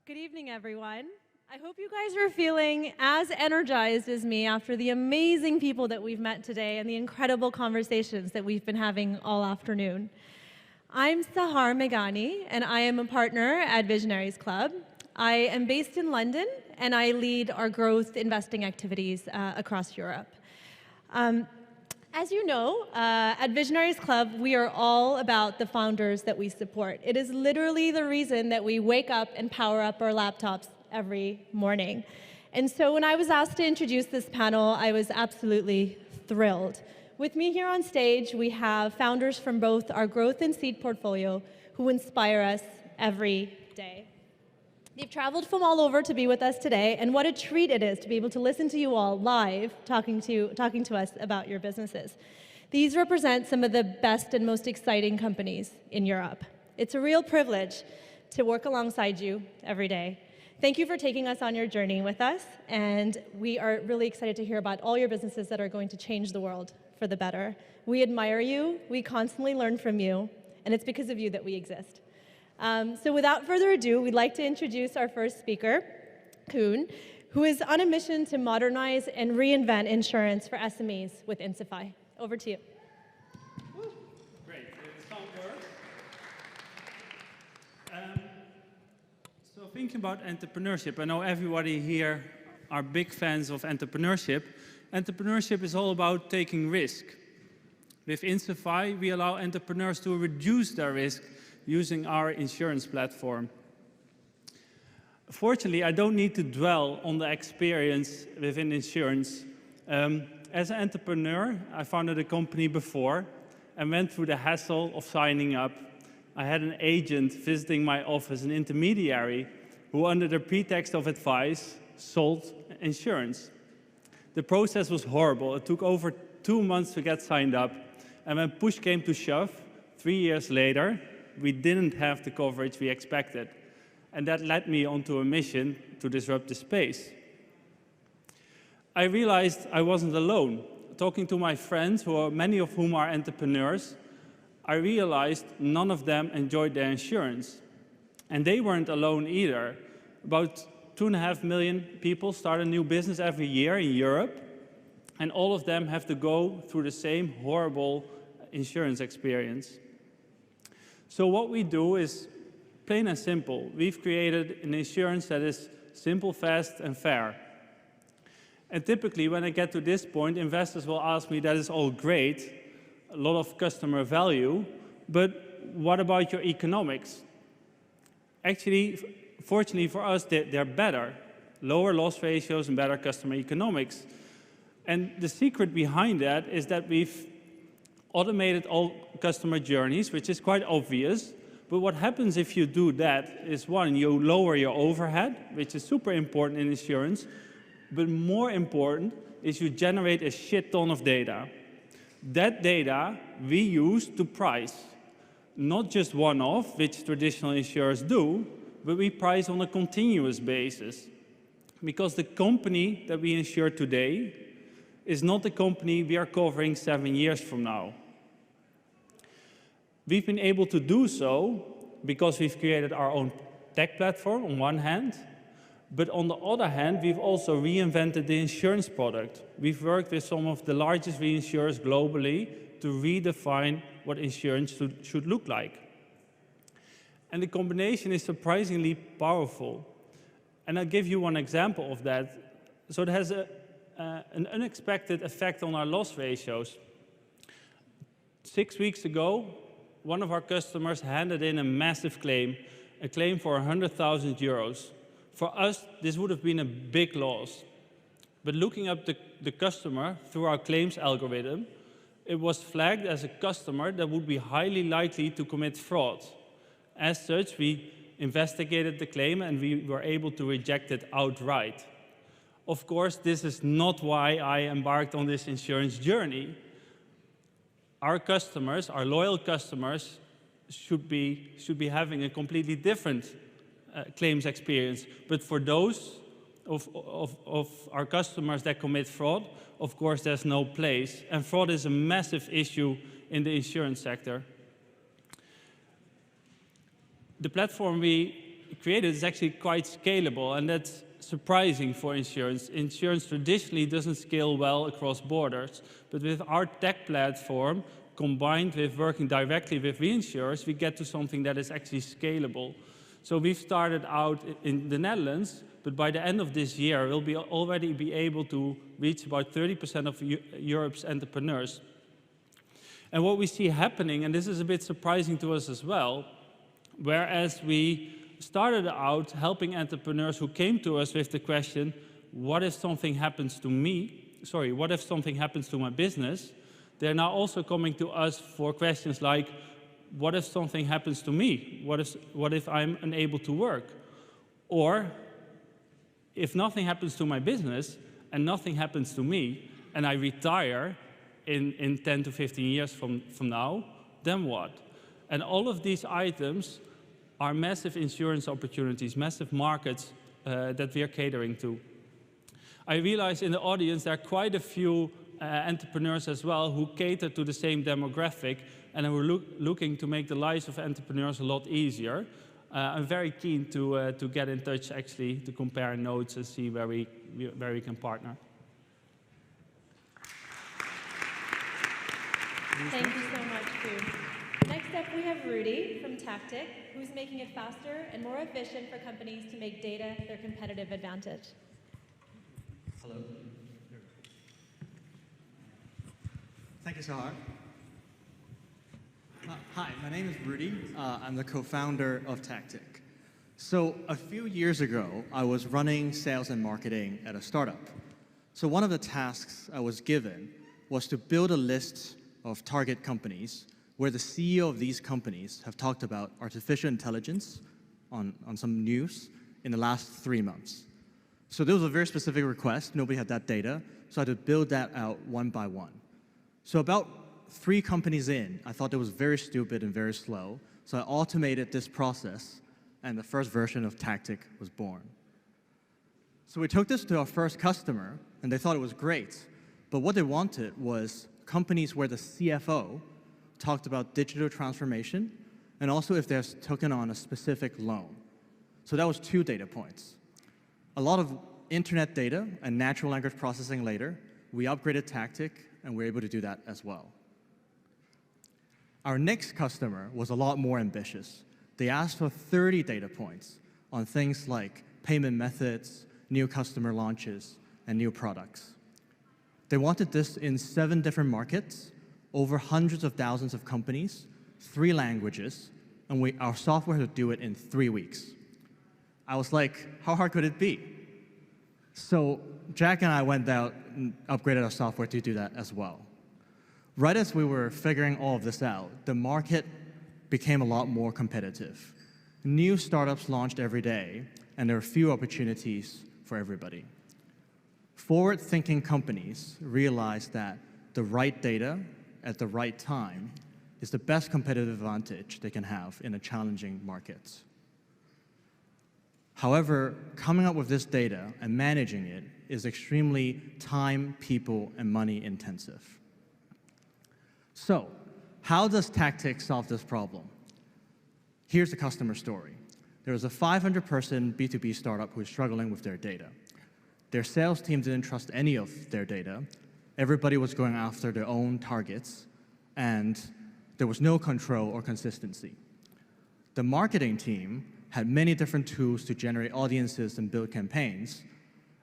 Good evening, everyone. I hope you guys are feeling as energized as me after the amazing people that we've met today and the incredible conversations that we've been having all afternoon. I'm Sahar Meghani, and I am a partner at Visionaries Club. I am based in London, and I lead our growth investing activities across Europe. As you know, at Visionaries Club, we are all about the founders that we support. It is literally the reason that we wake up and power up our laptops every morning. And so when I was asked to introduce this panel, I was absolutely thrilled. With me here on stage, we have founders from both our growth and seed portfolio who inspire us every day. They've traveled from all over to be with us today, and what a treat it is to be able to listen to you all live talking to us about your businesses. These represent some of the best and most exciting companies in Europe. It's a real privilege to work alongside you every day. Thank you for taking us on your journey with us, and we are really excited to hear about all your businesses that are going to change the world for the better. We admire you, we constantly learn from you, and it's because of you that we exist. So without further ado, we'd like to introduce our first speaker, Koen, who is on a mission to modernize and reinvent insurance for SMEs with Insify. Over to you. Great. Sound works. So thinking about entrepreneurship, I know everybody here are big fans of entrepreneurship. Entrepreneurship is all about taking risk. With Insify, we allow entrepreneurs to reduce their risk using our insurance platform. Fortunately, I don't need to dwell on the experience within insurance. As an entrepreneur, I founded a company before and went through the hassle of signing up. I had an agent visiting my office, an intermediary, who under the pretext of advice sold insurance. The process was horrible. It took over 2 months to get signed up. And when push came to shove, 3 years later, we didn't have the coverage we expected. And that led me onto a mission to disrupt the space. I realized I wasn't alone. Talking to my friends, many of whom are entrepreneurs, I realized none of them enjoyed their insurance. And they weren't alone either. About 2.5 million people start a new business every year in Europe, and all of them have to go through the same horrible insurance experience. So what we do is plain and simple. We've created an insurance that is simple, fast, and fair. And typically, when I get to this point, investors will ask me, that is all great, a lot of customer value, but what about your economics? Actually, fortunately for us, they're better. Lower loss ratios and better customer economics. And the secret behind that is that we've automated all customer journeys, which is quite obvious. But what happens if you do that is, one, you lower your overhead, which is super important in insurance. But more important is you generate a shit ton of data. That data we use to price. Not just one-off, which traditional insurers do, but we price on a continuous basis. Because the company that we insure today is not the company we are covering 7 years from now. We've been able to do so because we've created our own tech platform on one hand, but on the other hand, we've also reinvented the insurance product. We've worked with some of the largest reinsurers globally to redefine what insurance should look like. And the combination is surprisingly powerful. And I'll give you one example of that. So it has an unexpected effect on our loss ratios. 6 weeks ago, one of our customers handed in a massive claim, a claim for 100,000 euros. For us, this would have been a big loss. But looking up the customer through our claims algorithm, it was flagged as a customer that would be highly likely to commit fraud. As such, we investigated the claim and we were able to reject it outright. Of course, this is not why I embarked on this insurance journey. Our customers, our loyal customers, should be having a completely different claims experience. But for those of our customers that commit fraud, of course, there's no place. And fraud is a massive issue in the insurance sector. The platform we created is actually quite scalable, and that's surprising for insurance. Insurance traditionally doesn't scale well across borders, but with our tech platform, combined with working directly with reinsurers, we get to something that is actually scalable. So we've started out in the Netherlands, but by the end of this year, we'll already be able to reach about 30% of Europe's entrepreneurs. And what we see happening, and this is a bit surprising to us as well, whereas we started out helping entrepreneurs who came to us with the question, what if something happens to me? Sorry, what if something happens to my business? They're now also coming to us for questions like, what if something happens to me? What if I'm unable to work? Or, if nothing happens to my business and nothing happens to me, and I retire in 10 to 15 years from now, then what? And all of these items are massive insurance opportunities, massive markets that we are catering to. I realize in the audience there are quite a few entrepreneurs as well who cater to the same demographic, and we're looking to make the lives of entrepreneurs a lot easier. I'm very keen to get in touch, actually, to compare notes and see where we can partner. Thank you so much, Koen. Next up, we have Rudy from Tactic, who's making it faster and more efficient for companies to make data their competitive advantage. Hello. Thank you, Sahar. Hi, my name is Rudy. I'm the co-founder of Tactic. So a few years ago, I was running sales and marketing at a startup. So one of the tasks I was given was to build a list of target companies where the CEO of these companies have talked about artificial intelligence on some news in the last 3 months. So there was a very specific request. Nobody had that data, so I had to build that out one by one. So about 3 companies in, I thought it was very stupid and very slow, so I automated this process, and the first version of Tactic was born. So we took this to our first customer, and they thought it was great, but what they wanted was companies where the CFO talked about digital transformation, and also if they're taken on a specific loan. So that was 2 data points. A lot of internet data and natural language processing later, we upgraded Tactic, and we're able to do that as well. Our next customer was a lot more ambitious. They asked for 30 data points on things like payment methods, new customer launches, and new products. They wanted this in 7 different markets, over hundreds of thousands of companies, 3 languages, and our software had to do it in 3 weeks. I was like, how hard could it be? So Jack and I went out and upgraded our software to do that as well. Right as we were figuring all of this out, the market became a lot more competitive. New startups launched every day, and there were few opportunities for everybody. Forward-thinking companies realized that the right data at the right time is the best competitive advantage they can have in a challenging market. However, coming up with this data and managing it is extremely time, people, and money intensive. So, how does Tactic solve this problem? Here's the customer story. There was a 500-person B2B startup who was struggling with their data. Their sales team didn't trust any of their data. Everybody was going after their own targets, and there was no control or consistency. The marketing team had many different tools to generate audiences and build campaigns,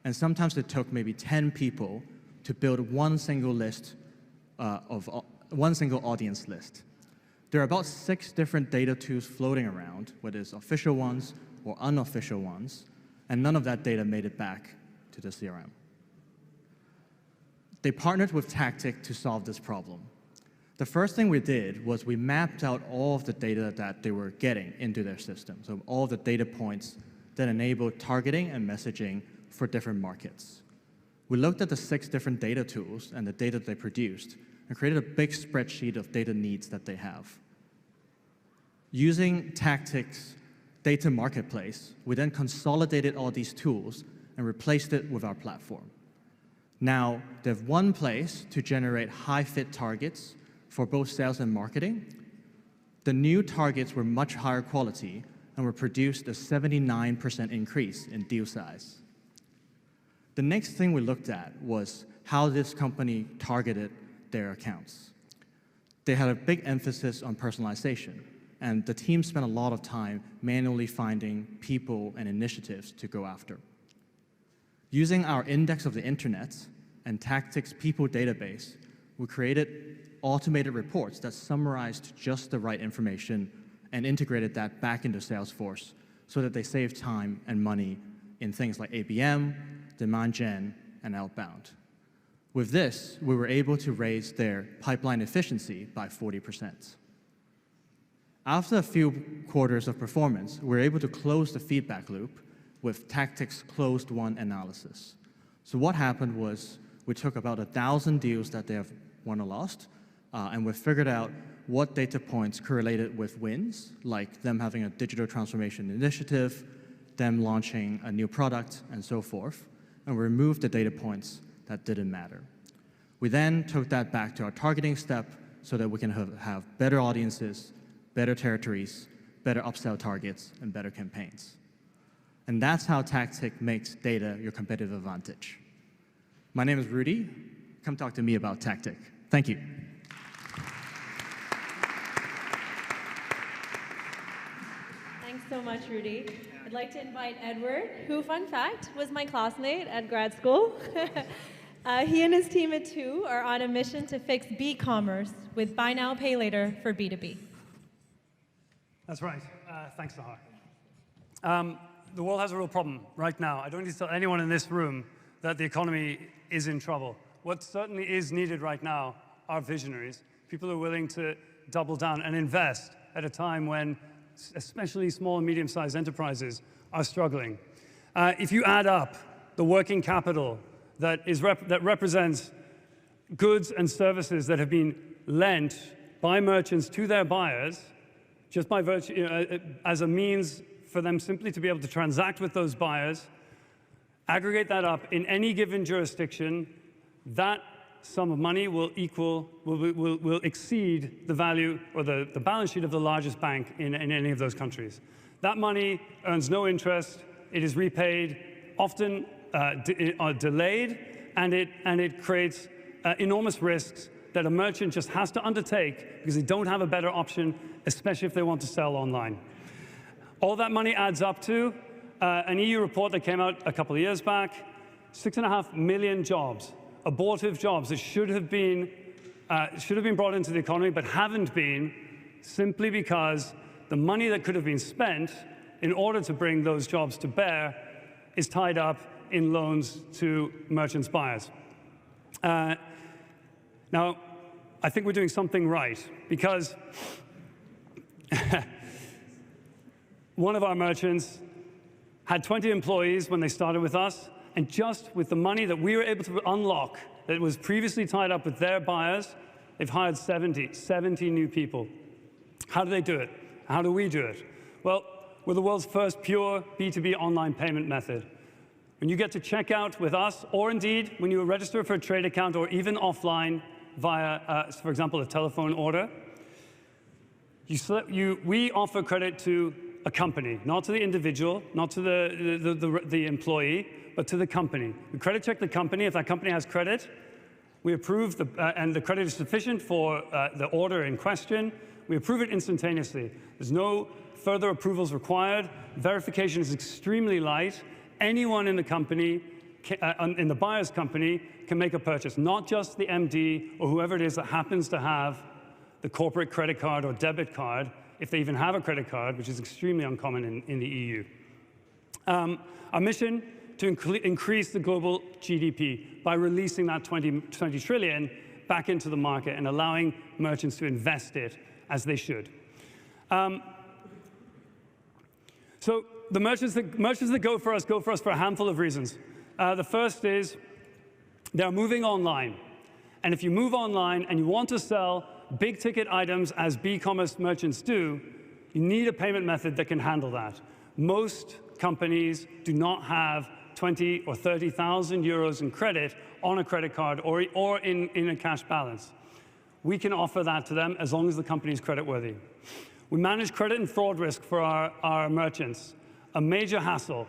and sometimes it took maybe 10 people to build one single audience list. There are about 6 different data tools floating around, whether it's official ones or unofficial ones, and none of that data made it back to the CRM. They partnered with Tactic to solve this problem. The first thing we did was we mapped out all of the data that they were getting into their system, so all the data points that enabled targeting and messaging for different markets. We looked at the 6 different data tools and the data they produced and created a big spreadsheet of data needs that they have. Using Tactic's data marketplace, we then consolidated all these tools and replaced it with our platform. Now, they have one place to generate high-fit targets for both sales and marketing. The new targets were much higher quality and we produced a 79% increase in deal size. The next thing we looked at was how this company targeted their accounts. They had a big emphasis on personalization, and the team spent a lot of time manually finding people and initiatives to go after. Using our index of the internet and Tactic's people database, we created automated reports that summarized just the right information and integrated that back into Salesforce so that they saved time and money in things like ABM, demand gen, and outbound. With this, we were able to raise their pipeline efficiency by 40%. After a few quarters of performance, we were able to close the feedback loop with Tactic's closed-won analysis. So what happened was we took about 1,000 deals that they have won or lost, and we figured out what data points correlated with wins, like them having a digital transformation initiative, them launching a new product, and so forth, and we removed the data points that didn't matter. We then took that back to our targeting step so that we can have better audiences, better territories, better upsell targets, and better campaigns. And that's how Tactic makes data your competitive advantage. My name is Rudy. Come talk to me about Tactic. Thank you. Thanks so much, Rudy. I'd like to invite Edward, who, fun fact, was my classmate at grad school. He and his team at 2 are on a mission to fix B-commerce with buy now, pay later for B2B. That's right. Thanks, Sahar. The world has a real problem right now. I don't need to tell anyone in this room that the economy is in trouble. What certainly is needed right now are visionaries, people who are willing to double down and invest at a time when especially small and medium-sized enterprises are struggling. If you add up the working capital that represents goods and services that have been lent by merchants to their buyers, just by virtue, as a means for them simply to be able to transact with those buyers, aggregate that up in any given jurisdiction, that sum of money will exceed the value or the balance sheet of the largest bank in any of those countries. That money earns no interest, it is repaid, often delayed, and it creates enormous risks that a merchant just has to undertake because they don't have a better option, especially if they want to sell online. All that money adds up to an EU report that came out a couple of years back, 6.5 million jobs, abortive jobs that should have been brought into the economy but haven't been, simply because the money that could have been spent in order to bring those jobs to bear is tied up in loans to merchants' buyers. Now, I think we're doing something right, because one of our merchants had 20 employees when they started with us, and just with the money that we were able to unlock that was previously tied up with their buyers, they've hired 70 new people. How do they do it? How do we do it? Well, we're the world's first pure B2B online payment method. When you get to check out with us, or indeed when you register for a trade account, or even offline via, for example, a telephone order, we offer credit to a company, not to the individual, not to the employee, but to the company. We credit check the company. If that company has credit, we approve, and the credit is sufficient for the order in question, we approve it instantaneously. There's no further approvals required. Verification is extremely light. Anyone in the company, in the buyer's company, can make a purchase, not just the MD or whoever it is that happens to have the corporate credit card or debit card, if they even have a credit card, which is extremely uncommon in the EU. Our mission, to increase the global GDP by releasing that 20 trillion back into the market and allowing merchants to invest it as they should. So the merchants that go for us for a handful of reasons. The first is they're moving online. And if you move online and you want to sell big ticket items as B-commerce merchants do, you need a payment method that can handle that. Most companies do not have 20 or 30,000 euros in credit on a credit card or in a cash balance. We can offer that to them as long as the company is creditworthy. We manage credit and fraud risk for our merchants, a major hassle.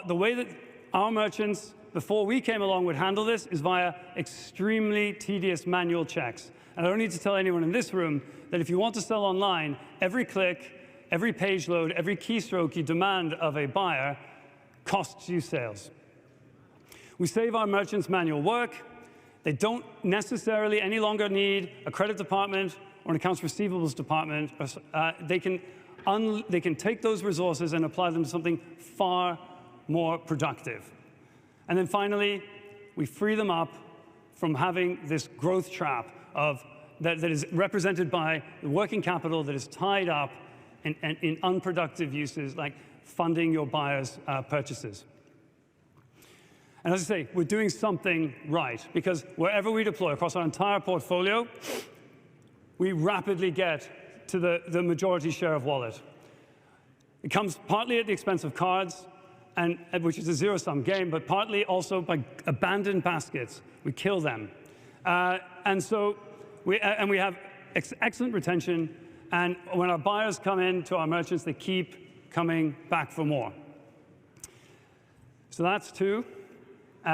The way that our merchants, before we came along, would handle this is via extremely tedious manual checks. And I don't need to tell anyone in this room that if you want to sell online, every click, every page load, every keystroke you demand of a buyer costs you sales. We save our merchants manual work. They don't necessarily any longer need a credit department or an accounts receivables department. They can take those resources and apply them to something far more productive. And then finally, we free them up from having this growth trap that is represented by the working capital that is tied up in unproductive uses like funding your buyers' purchases. And as I say, we're doing something right, because wherever we deploy across our entire portfolio, we rapidly get to the majority share of wallet. It comes partly at the expense of cards, which is a zero-sum game, but partly also by abandoned baskets. We kill them. And we have excellent retention, and when our buyers come in to our merchants, they keep coming back for more. So that's two.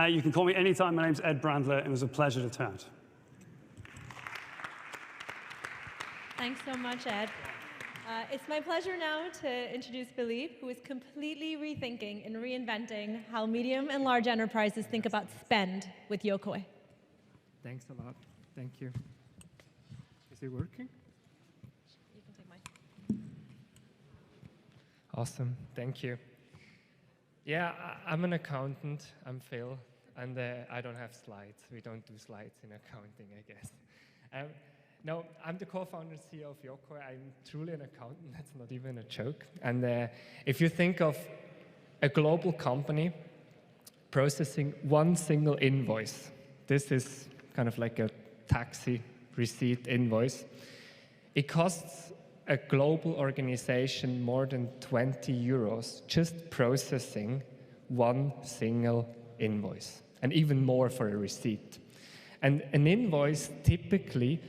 You can call me anytime. My name's Ed Brandler. It was a pleasure to chat. Thanks so much, Ed. It's my pleasure now to introduce Philippe, who is completely rethinking and reinventing how medium and large enterprises think about spend with Yokoy. Thanks a lot. Thank you. Is it working? You can take mine. Awesome. Thank you. Yeah, I'm an accountant. I'm Phil, and I don't have slides. We don't do slides in accounting, I guess. No, I'm the co-founder and CEO of Yokoy. I'm truly an accountant. That's not even a joke. And if you think of a global company processing one single invoice, this is kind of like a taxi receipt invoice. It costs a global organization more than 20 euros just processing one single invoice, and even more for a receipt. And an invoice typically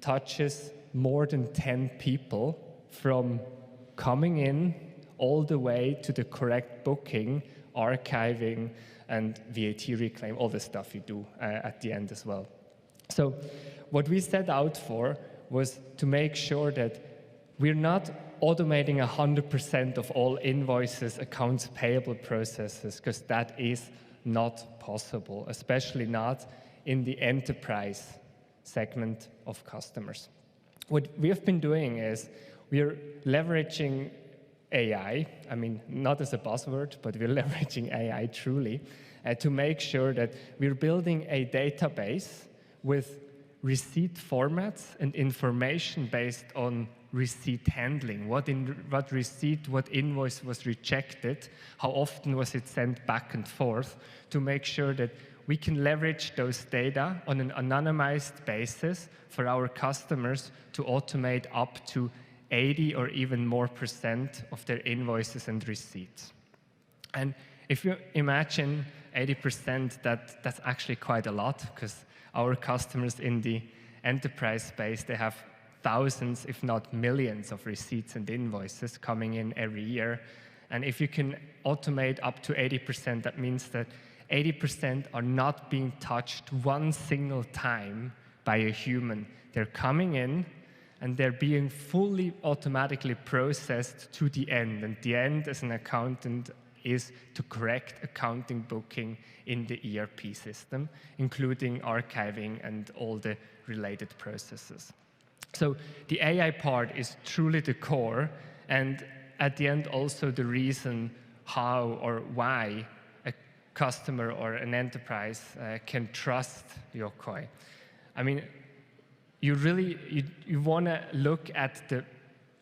touches more than 10 people, from coming in all the way to the correct booking, archiving, and VAT reclaim, all the stuff you do at the end as well. So what we set out for was to make sure that we're not automating 100% of all invoices, accounts payable processes, because that is not possible, especially not in the enterprise segment of customers. What we have been doing is we're leveraging AI, I mean, not as a buzzword, but we're leveraging AI truly, to make sure that we're building a database with receipt formats and information based on receipt handling. What receipt, what invoice was rejected, how often was it sent back and forth, to make sure that we can leverage those data on an anonymized basis for our customers to automate up to 80 or even more % of their invoices and receipts. And if you imagine 80%, that's actually quite a lot, because our customers in the enterprise space, they have thousands, if not millions, of receipts and invoices coming in every year. And if you can automate up to 80%, that means that 80% are not being touched one single time by a human. They're coming in, and they're being fully automatically processed to the end. And the end, as an accountant, is to correct accounting booking in the ERP system, including archiving and all the related processes. So the AI part is truly the core, and at the end also the reason how or why a customer or an enterprise can trust Yokoy. I mean, you want to look at the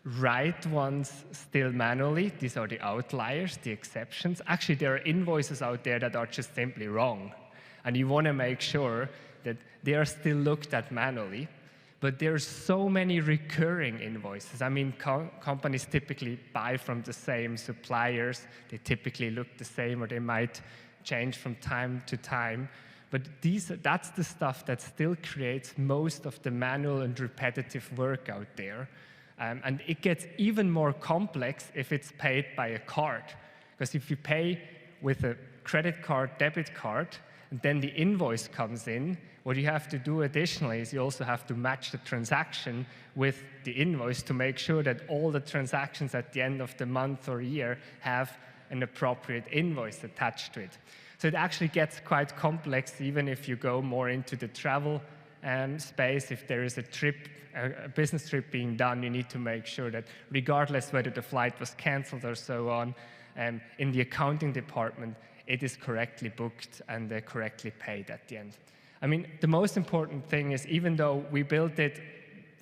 right ones still manually. These are the outliers, the exceptions. Actually, there are invoices out there that are just simply wrong, and you want to make sure that they are still looked at manually. But there are so many recurring invoices. I mean, companies typically buy from the same suppliers. They typically look the same, or they might change from time to time. But that's the stuff that still creates most of the manual and repetitive work out there. And it gets even more complex if it's paid by a card. Because if you pay with a credit card, debit card, and then the invoice comes in, what you have to do additionally is you also have to match the transaction with the invoice to make sure that all the transactions at the end of the month or year have an appropriate invoice attached to it. So it actually gets quite complex even if you go more into the travel space. If there is a business trip being done, you need to make sure that regardless whether the flight was canceled or so on, in the accounting department, it is correctly booked and correctly paid at the end. I mean, the most important thing is, even though we built it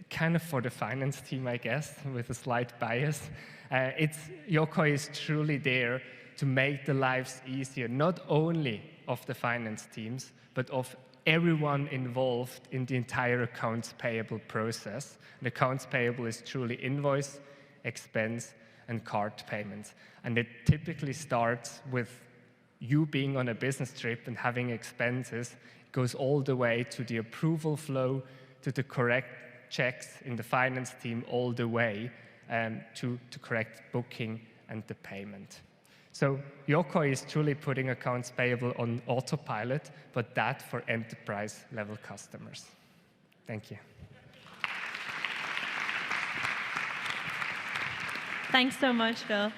kind of for the finance team, I guess, with a slight bias, Yokoi is truly there to make the lives easier, not only of the finance teams, but of everyone involved in the entire accounts payable process. And accounts payable is truly invoice, expense, and card payments. And it typically starts with you being on a business trip and having expenses. It goes all the way to the approval flow, to the correct checks in the finance team, all the way to correct booking and the payment. So Yokoi is truly putting accounts payable on autopilot, but that for enterprise-level customers. Thank you. Thanks so much, Phil.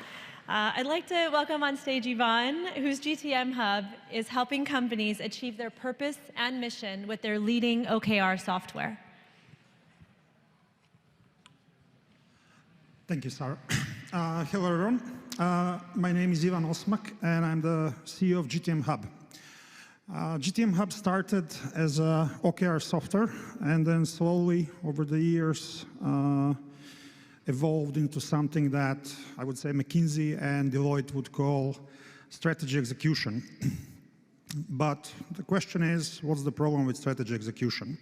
I'd like to welcome on stage Yvonne, whose GTM Hub is helping companies achieve their purpose and mission with their leading OKR software. Thank you, Sarah. Hello, everyone. My name is Ivan Osmak, and I'm the CEO of GTM Hub. GTM Hub started as a OKR software, and then slowly, over the years, evolved into something that I would say McKinsey and Deloitte would call strategy execution. But the question is, what's the problem with strategy execution?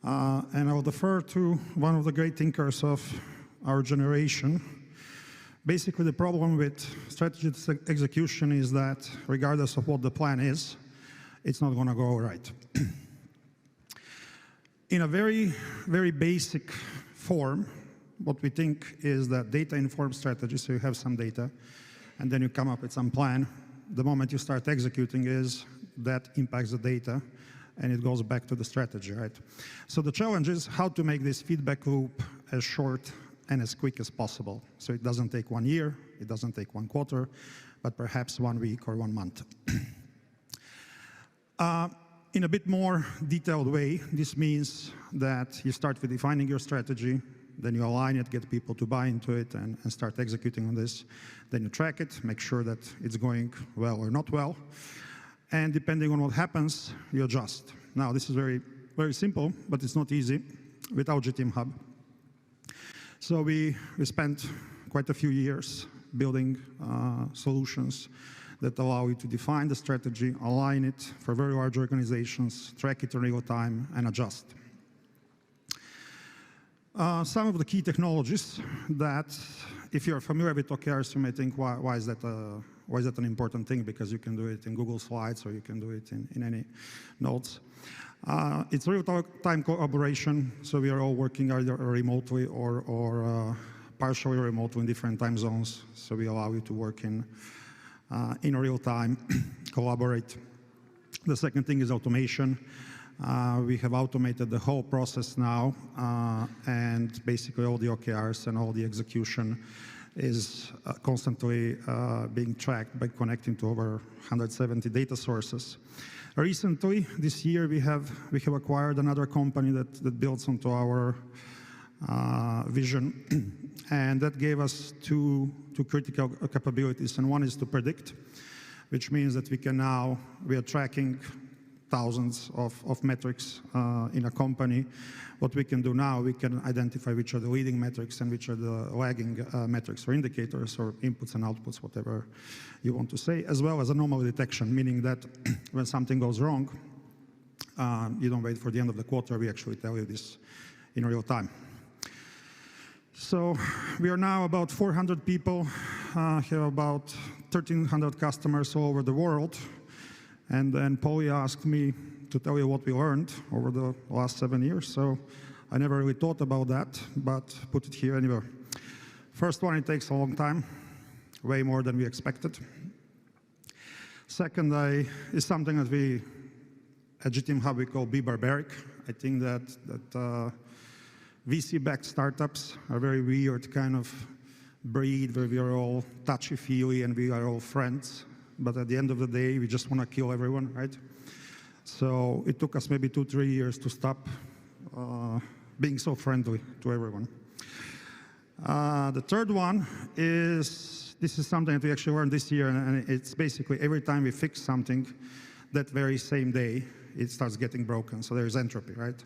And I'll defer to one of the great thinkers of our generation. Basically, the problem with strategy execution is that regardless of what the plan is, it's not going to go right. In a very, very basic form, what we think is that data-informed strategy, so you have some data, and then you come up with some plan. The moment you start executing is that impacts the data, and it goes back to the strategy, right? So the challenge is how to make this feedback loop as short and as quick as possible. So it doesn't take 1 year, it doesn't take 1 quarter, but perhaps 1 week or 1 month. In a bit more detailed way, this means that you start with defining your strategy, then you align it, get people to buy into it, and start executing on this. Then you track it, make sure that it's going well or not well. And depending on what happens, you adjust. Now, this is very, very simple, but it's not easy without GTM Hub. So we spent quite a few years building solutions that allow you to define the strategy, align it for very large organizations, track it in real time, and adjust. Some of the key technologies that, if you're familiar with OKRs, you may think, why is that an important thing? Because you can do it in Google Slides or you can do it in any notes. It's real-time collaboration, so we are all working either remotely or partially remotely in different time zones. So we allow you to work in real time, collaborate. The second thing is automation. We have automated the whole process now, and basically all the OKRs and all the execution is constantly being tracked by connecting to over 170 data sources. Recently, this year, we have acquired another company that builds onto our vision, and that gave us two critical capabilities. And one is to predict, which means that we are tracking thousands of metrics in a company. What we can do now, we can identify which are the leading metrics and which are the lagging metrics or indicators or inputs and outputs, whatever you want to say, as well as anomaly detection, meaning that when something goes wrong, you don't wait for the end of the quarter, we actually tell you this in real time. So we are now about 400 people, have about 1,300 customers all over the world. And then Polly asked me to tell you what we learned over the last 7 years. So I never really thought about that, but put it here anyway. First one, it takes a long time, way more than we expected. Second, is something that we, at GTM Hub, we call Be Barbaric. I think that VC-backed startups are very weird kind of breed where we are all touchy-feely and we are all friends. But at the end of the day, we just want to kill everyone, right? So it took us maybe 2-3 years to stop being so friendly to everyone. The third one is, this is something that we actually learned this year, and it's basically every time we fix something, that very same day, it starts getting broken. So there's entropy, right?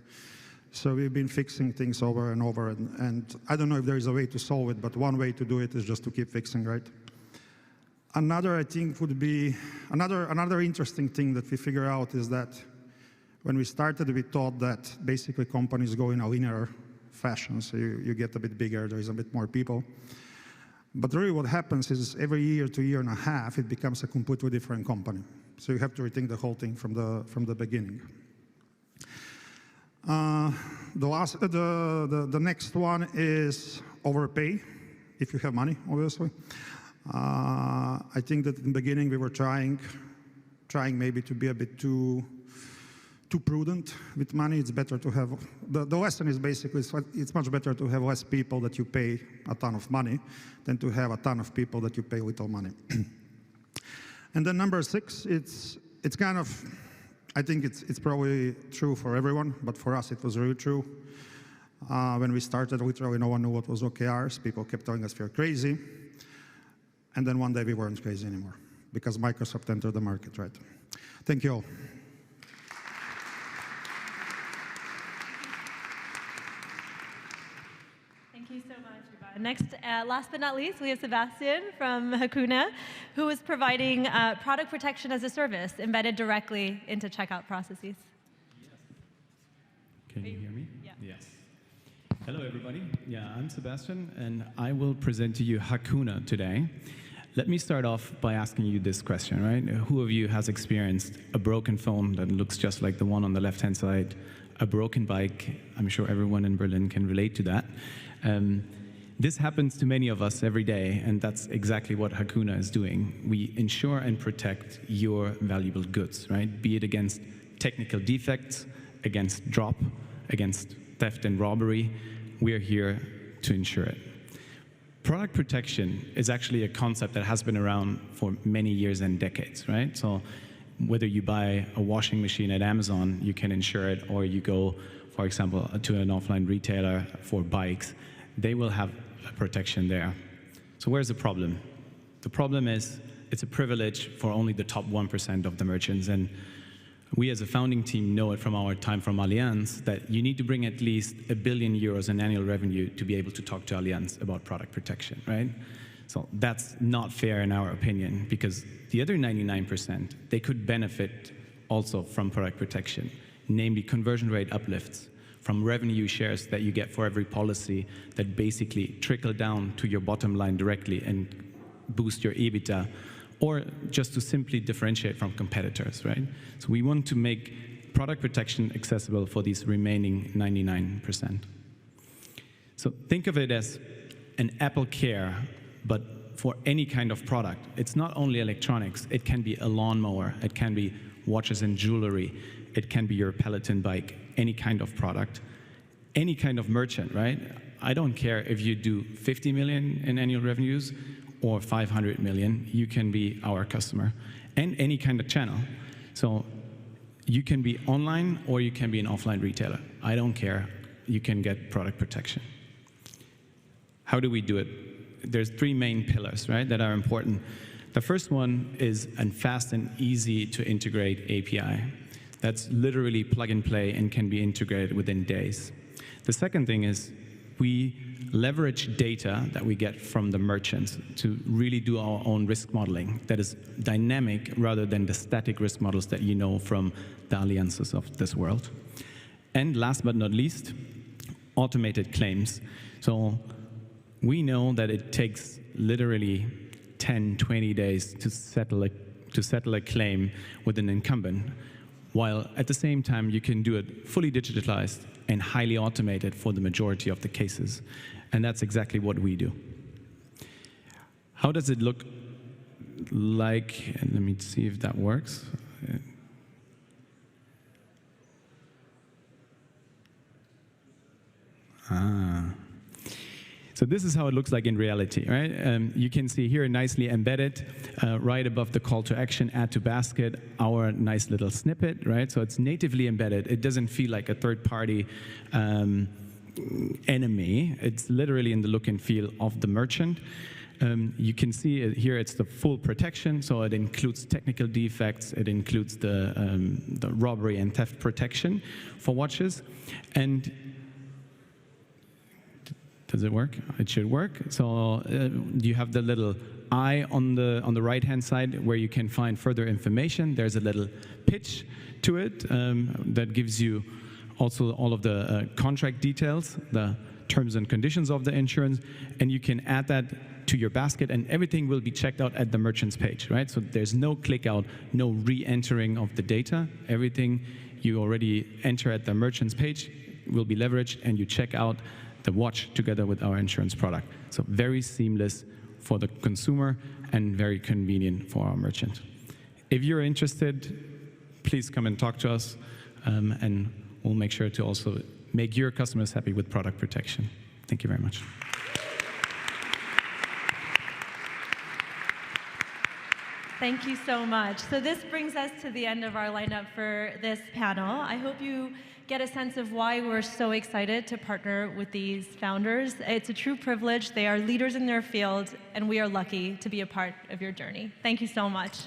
So we've been fixing things over and over, and I don't know if there is a way to solve it, but one way to do it is just to keep fixing, right? Another, I think, would be, another interesting thing that we figure out is that when we started, we thought that basically companies go in a linear fashion, so you get a bit bigger, there is a bit more people. But really what happens is every year to year and a half, it becomes a completely different company. So you have to rethink the whole thing from the beginning. The next one is overpay, if you have money, obviously. I think that in the beginning we were trying maybe to be a bit too prudent with money. It's better to have, the lesson is basically it's much better to have less people that you pay a ton of money than to have a ton of people that you pay little money. And then number 6, it's kind of, I think it's probably true for everyone, but for us it was really true. When we started, literally no one knew what was OKRs. People kept telling us we're crazy. And then one day we weren't crazy anymore because Microsoft entered the market, right? Thank you all. Thank you so much, Ivan. Next, last but not least, we have Sebastian from Hakuna, who is providing product protection as a service embedded directly into checkout processes. Can you hear me? Yeah. Yes. Hello, everybody. Yeah, I'm Sebastian, and I will present to you Hakuna today. Let me start off by asking you this question, right? Who of you has experienced a broken phone that looks just like the one on the left-hand side, a broken bike? I'm sure everyone in Berlin can relate to that. This happens to many of us every day, and that's exactly what Hakuna is doing. We insure and protect your valuable goods, right? Be it against technical defects, against drop, against theft and robbery. We are here to insure it. Product protection is actually a concept that has been around for many years and decades, right? So whether you buy a washing machine at Amazon, you can insure it, or you go, for example, to an offline retailer for bikes, they will have a protection there. So where's the problem? The problem is it's a privilege for only the top 1% of the merchants, and we as a founding team know it from our time from Allianz that you need to bring at least €1 billion in annual revenue to be able to talk to Allianz about product protection, right? So that's not fair in our opinion, because the other 99%, they could benefit also from product protection, namely conversion rate uplifts, from revenue shares that you get for every policy that basically trickle down to your bottom line directly and boost your EBITDA, or just to simply differentiate from competitors, right? So we want to make product protection accessible for these remaining 99%. So think of it as an Apple Care, but for any kind of product. It's not only electronics, it can be a lawnmower, it can be watches and jewelry, it can be your Peloton bike, any kind of product, any kind of merchant, right? I don't care if you do 50 million in annual revenues or 500 million, you can be our customer, and any kind of channel. So you can be online or you can be an offline retailer. I don't care, you can get product protection. How do we do it? There's 3 main pillars, right, that are important. The first one is a fast and easy to integrate API. That's literally plug and play and can be integrated within days. The second thing is we leverage data that we get from the merchants to really do our own risk modeling that is dynamic rather than the static risk models that you know from the Allianzes of this world. And last but not least, automated claims. So we know that it takes literally 10, 20 days to settle a claim with an incumbent, while at the same time you can do it fully digitalized and highly automated for the majority of the cases. And that's exactly what we do. How does it look like? And let me see if that works. So this is how it looks like in reality, right? You can see here nicely embedded, right above the call to action, add to basket, our nice little snippet, right? So it's natively embedded. It doesn't feel like a third-party enemy. It's literally in the look and feel of the merchant. You can see it here, it's the full protection, so it includes technical defects, it includes the robbery and theft protection for watches. And does it work? It should work. So you have the little eye on the right-hand side where you can find further information. There's a little pitch to it that gives you also all of the contract details, the terms and conditions of the insurance, and you can add that to your basket, and everything will be checked out at the merchant's page, right? So there's no click out, no re-entering of the data. Everything you already enter at the merchant's page will be leveraged, and you check out the watch together with our insurance product. So very seamless for the consumer and very convenient for our merchant. If you're interested, please come and talk to us, and we'll make sure to also make your customers happy with product protection. Thank you very much. Thank you so much. So this brings us to the end of our lineup for this panel. I hope you get a sense of why we're so excited to partner with these founders. It's a true privilege. They are leaders in their field, and we are lucky to be a part of your journey. Thank you so much.